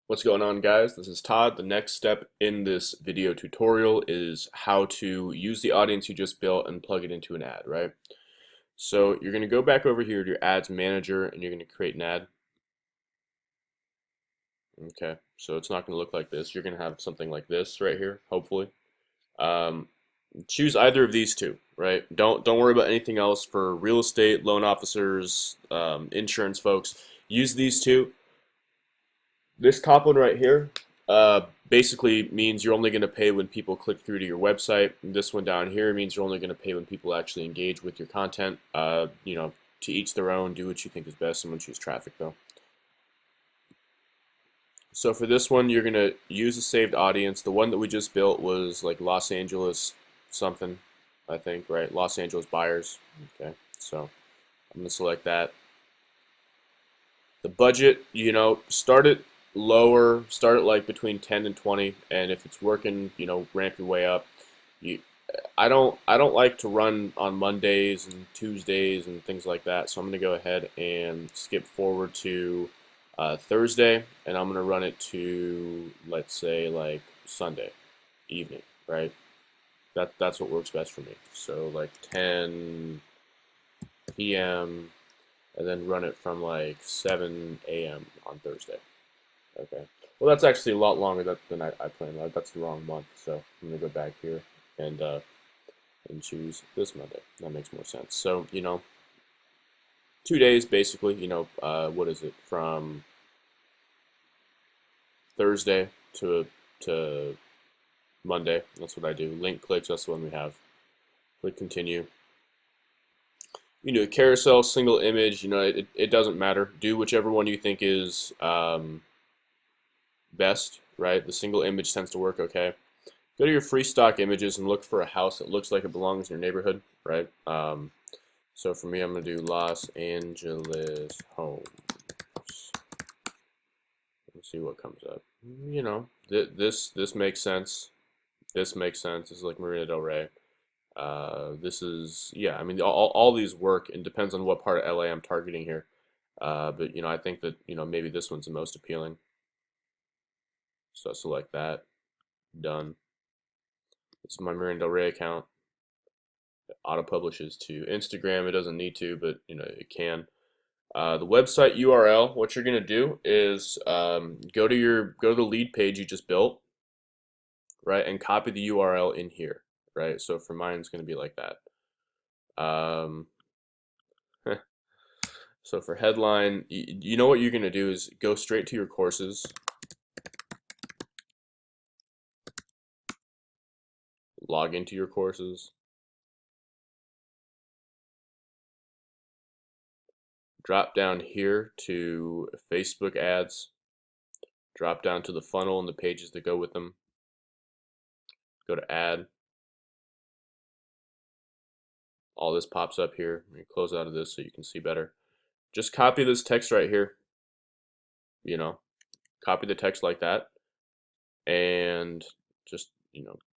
What's going on, guys? This is Todd. The next step in this video tutorial is how to use the audience you just built and plug it into an ad, right? So you're going to go back over here to your ads manager and you're going to create an ad. Okay, so it's not going to look like this. You're going to have something like this right here, hopefully. Um, Choose either of these two, right? Don't worry about anything else for real estate, loan officers, insurance folks. Use these two. This top one right here basically means you're only going to pay when people click through to your website. And this one down here means you're only going to pay when people actually engage with your content. To each their own. Do what you think is best. Someone choose traffic though. So for this one, you're going to use a saved audience. The one that we just built was like Los Angeles something, I think, right? Los Angeles buyers. Okay, so I'm going to select that. The budget, start it lower, start it like between 10 and 20, and if it's working, ramp your way up. You, I don't like to run on Mondays and Tuesdays and things like that, so I'm gonna go ahead and skip forward to Thursday, and I'm gonna run it to, let's say, like Sunday evening, right? That's what works best for me. So like 10 p.m. and then run it from like 7 a.m. on Thursday. Okay. Well, that's actually a lot longer than I planned. That's the wrong month, so I'm gonna go back here and uh, and choose this Monday. That makes more sense. So 2 days basically. What is it from Thursday to Monday? That's what I do. Link clicks. That's the one we have. Click continue. Carousel, single image. It doesn't matter. Do whichever one you think is best, right? The single image tends to work okay. Go to your free stock images and look for a house that looks like it belongs in your neighborhood, right? So for me, I'm going to do Los Angeles homes. Let's see what comes up. This makes sense. This makes sense. This is like Marina Del Rey. This is, yeah, I mean, all these work, and depends on what part of LA I'm targeting here. But I think that maybe this one's the most appealing. So I select that. Done. This is my Marina Del Rey account. It auto publishes to Instagram. It doesn't need to, but it can. The website URL. What you're gonna do is go to the lead page you just built, right, and copy the URL in here, right. So for mine, it's gonna be like that. Um, so for headline, you know what you're gonna do is go straight to your courses, log into your courses, drop down here to Facebook ads, drop down to the funnel and the pages that go with them, go to add. All this pops up here. Let me close out of this so you can see better. Just copy this text right here, copy the text like that, and just,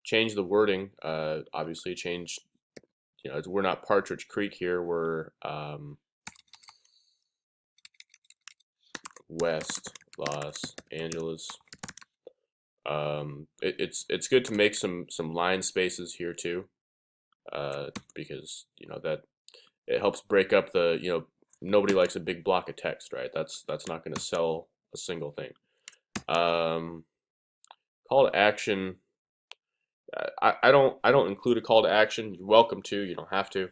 change the wording. Obviously change, we're not Partridge Creek here, we're West Los Angeles. It's good to make some line spaces here too, because that it helps break up the, nobody likes a big block of text, right? That's not going to sell a single thing. Call to action. I don't include a call to action. You're welcome to. You don't have to.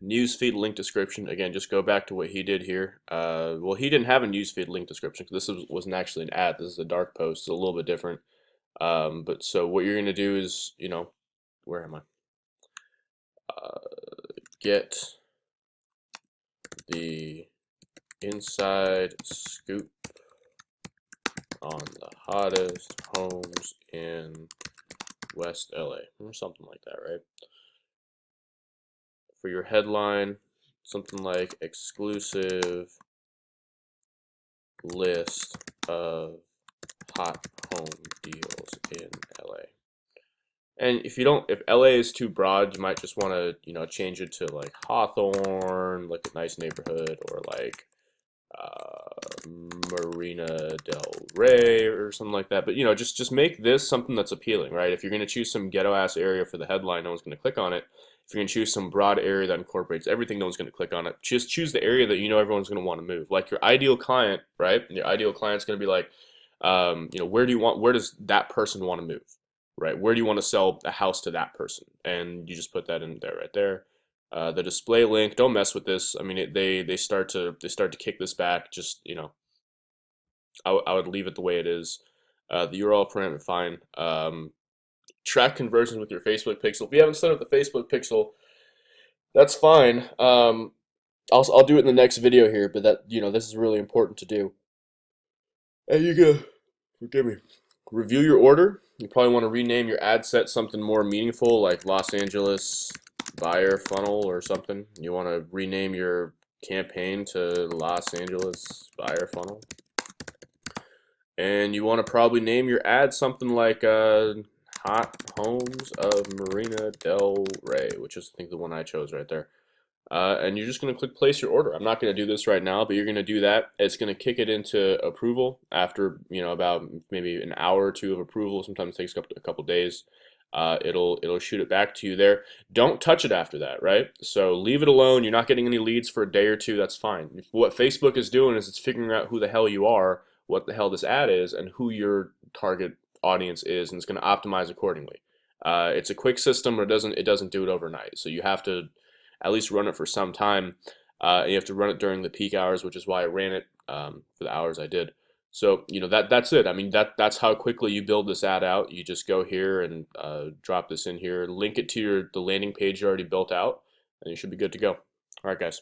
Newsfeed link description. Again, just go back to what he did here. Well, he didn't have a newsfeed link description because wasn't actually an ad. This is a dark post. It's a little bit different. But so what you're gonna do is, where am I? Get the inside scoop on the hottest homes in West LA, or something like that, right? For your headline, something like exclusive list of hot home deals in LA. And if LA is too broad, you might just want to, change it to like Hawthorne, like a nice neighborhood, or like Marina Del Rey or something like that. But just make this something that's appealing, right? If you're going to choose some ghetto ass area for the headline, no one's going to click on it. If you're going to choose some broad area that incorporates everything, no one's going to click on it. Just choose the area that everyone's going to want to move. Like your ideal client, right? And your ideal client's going to be like, where does that person want to move, right? Where do you want to sell a house to that person? And you just put that in there, right there. The display link, don't mess with this. I mean, they start to kick this back. Just I would leave it the way it is. The URL parameter, fine. Track conversions with your Facebook pixel. If you haven't set up the Facebook pixel, that's fine. I'll do it in the next video here, but this is really important to do. And you go, forgive me. Review your order. You probably want to rename your ad set something more meaningful, like Los Angeles buyer funnel or something. You want to rename your campaign to Los Angeles buyer funnel. And you want to probably name your ad something like Hot Homes of Marina Del Rey, which is, I think, the one I chose right there. And you're just going to click place your order. I'm not going to do this right now, but you're going to do that. It's going to kick it into approval after, about maybe an hour or two of approval. Sometimes it takes a couple days. It'll shoot it back to you there. Don't touch it after that, right? So leave it alone. You're not getting any leads for a day or two. That's fine. What Facebook is doing is it's figuring out who the hell you are, what the hell this ad is, and who your target audience is, and it's going to optimize accordingly. It's a quick system, but it doesn't do it overnight. So you have to at least run it for some time. You have to run it during the peak hours, which is why I ran it for the hours I did. So that's it. I mean that's how quickly you build this ad out. You just go here and drop this in here, link it to the landing page you already built out, and you should be good to go. All right, guys.